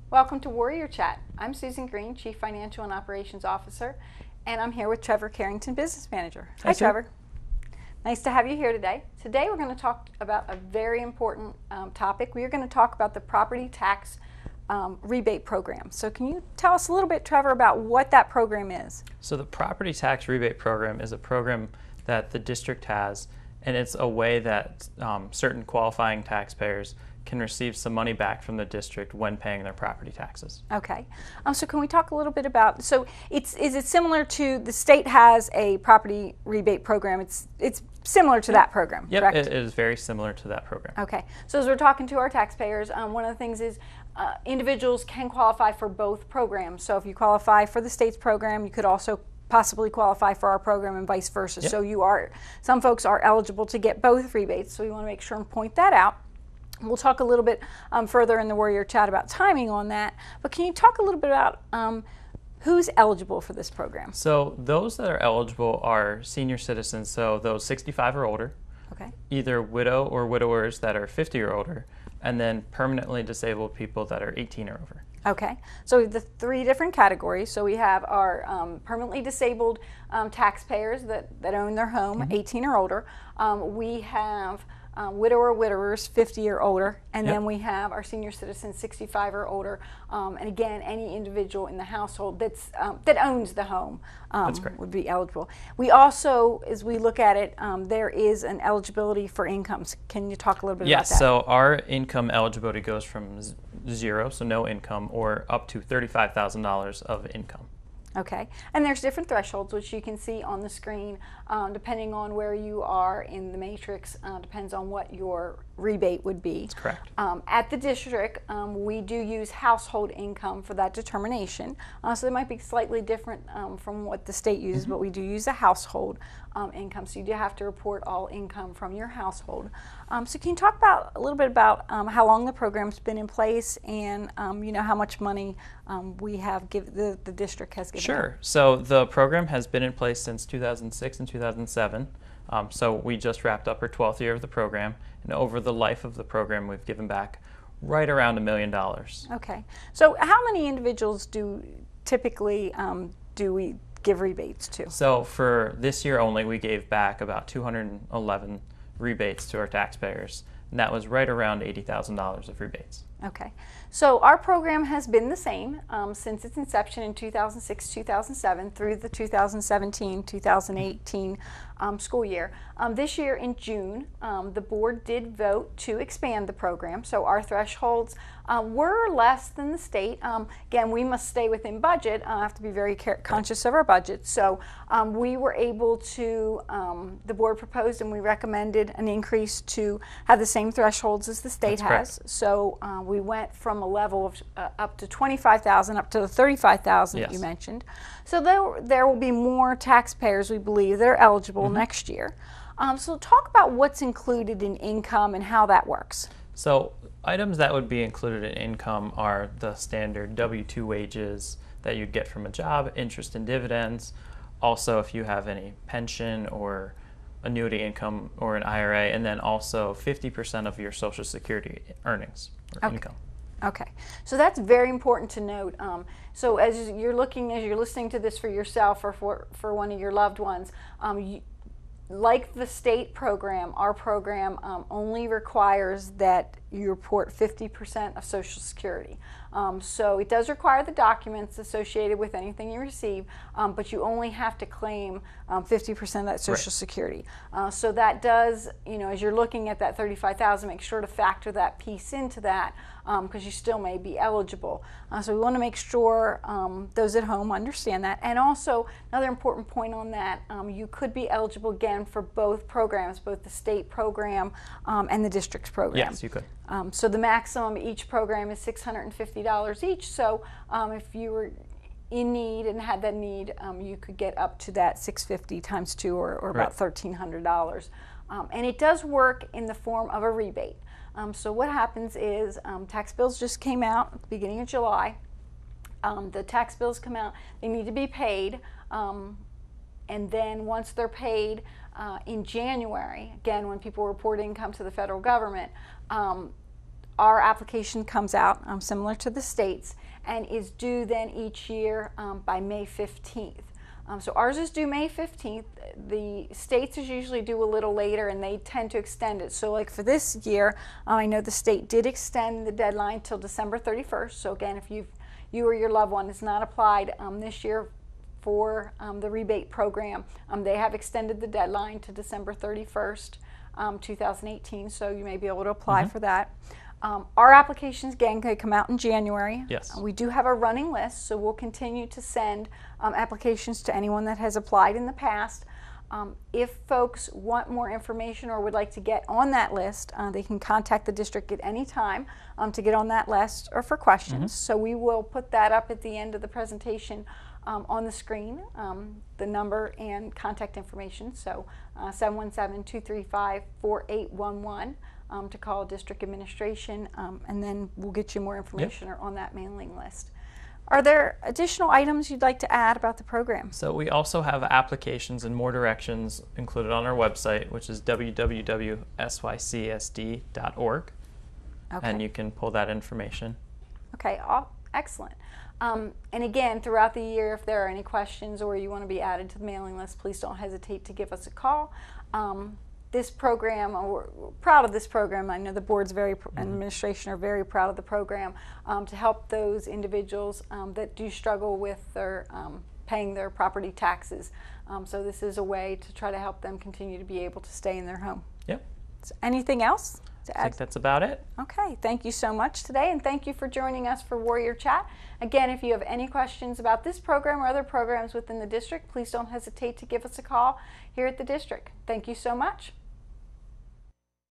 Welcome to Warrior Chat. I'm Susan Green, Chief Financial and Operations Officer, and I'm here with Trevor Carrington, Business Manager. Hi, Trevor. Nice to have you here today. Today we're going to talk about a very important topic. We are going to talk about the property tax rebate program. So can you tell us a little bit, Trevor, about what that program is? So the property tax rebate program is a program that the district has, and it's a way that certain qualifying taxpayers can receive some money back from the district when paying their property taxes. Okay. So can we talk a little bit about, is it similar to, the state has a property rebate program, it's similar to that program, yep, correct? It is very similar to that program. Okay. So as we're talking to our taxpayers, one of the things is individuals can qualify for both programs. So if you qualify for the state's program, you could also possibly qualify for our program and vice versa. Yep. So some folks are eligible to get both rebates, so we want to make sure and point that out. We'll talk a little bit further in the Warrior Chat about timing on that, but can you talk a little bit about who's eligible for this program? So those that are eligible are senior citizens, so those 65 or older, okay, either widow or widowers that are 50 or older, and then permanently disabled people that are 18 or over. Okay, so the three different categories. So we have our permanently disabled taxpayers that own their home, mm-hmm. 18 or older. We have widower widowers 50 or older, and then we have our senior citizens 65 or older, and again any individual in the household that owns the home would be eligible. We also, as we look at it, there is an eligibility for incomes. Can you talk a little bit about that? Yes, so our income eligibility goes from zero, so no income, or up to $35,000 of income. Okay, and there's different thresholds, which you can see on the screen, depending on where you are in the matrix, depends on what your rebate would be. That's correct. At the district, we do use household income for that determination, so it might be slightly different from what the state uses, mm-hmm. but we do use a household income, so you do have to report all income from your household. So can you talk a little bit about how long the program's been in place and how much money the district has given? Sure. So the program has been in place since 2006 and 2007. So we just wrapped up our 12th year of the program, and over the life of the program, we've given back right around $1 million. Okay. So how many individuals do typically do we give rebates to? So for this year only, we gave back about 211 rebates to our taxpayers, and that was right around $80,000 of rebates. Okay, so our program has been the same since its inception in 2006-2007 through the 2017-2018 school year. This year in June, the board did vote to expand the program, so our thresholds were less than the state. Again, we must stay within budget. I have to be very conscious of our budget, so we were able to, the board proposed and we recommended an increase to have the same thresholds as the state has. So we went from a level of up to $25,000 up to the $35,000 that you mentioned. So there will be more taxpayers, we believe, that are eligible mm-hmm. next year. So talk about what's included in income and how that works. So items that would be included in income are the standard W-2 wages that you'd get from a job, interest and dividends. Also, if you have any pension or annuity income or an IRA, and then also 50% of your Social Security earnings or income. Okay, so that's very important to note. So as you're listening to this for yourself or for one of your loved ones, like the state program, our program only requires that you report 50% of Social Security. So it does require the documents associated with anything you receive, but you only have to claim 50% of that Social Security. So that does, as you're looking at that $35,000, make sure to factor that piece into that because you still may be eligible. So we want to make sure those at home understand that. And also, another important point on that, you could be eligible again for both programs, both the state program and the district's program. Yes, you could. So the maximum each program is $650 each. So if you were in need and had that need, you could get up to that $650 times 2 or about $1,300. And it does work in the form of a rebate. So what happens is tax bills just came out at the beginning of July. The tax bills come out, they need to be paid. And then once they're paid in January, again, when people report income to the federal government, our application comes out similar to the states and is due then each year by May 15th. So ours is due May 15th. The states is usually due a little later, and they tend to extend it. So like for this year, I know the state did extend the deadline till December 31st. So again, if you or your loved one is not applied this year for the rebate program, they have extended the deadline to December 31st, 2018. So you may be able to apply for that. Our applications, again, could come out in January. Yes. We do have a running list, so we'll continue to send applications to anyone that has applied in the past. If folks want more information or would like to get on that list, they can contact the district at any time to get on that list or for questions. So we will put that up at the end of the presentation on the screen, the number and contact information. So 717-235-4811. To call district administration, and then we'll get you more information on that mailing list. Are there additional items you'd like to add about the program? So we also have applications and more directions included on our website, which is www.sycsd.org, and you can pull that information. Okay, excellent. And again, throughout the year, if there are any questions or you want to be added to the mailing list, please don't hesitate to give us a call. This program, we're proud of this program. I know the board's and administration are very proud of the program to help those individuals that do struggle with their paying their property taxes. So this is a way to try to help them continue to be able to stay in their home. Yep. So anything else to add? I think that's about it. Okay, thank you so much today, and thank you for joining us for Warrior Chat. Again, if you have any questions about this program or other programs within the district, please don't hesitate to give us a call here at the district. Thank you so much.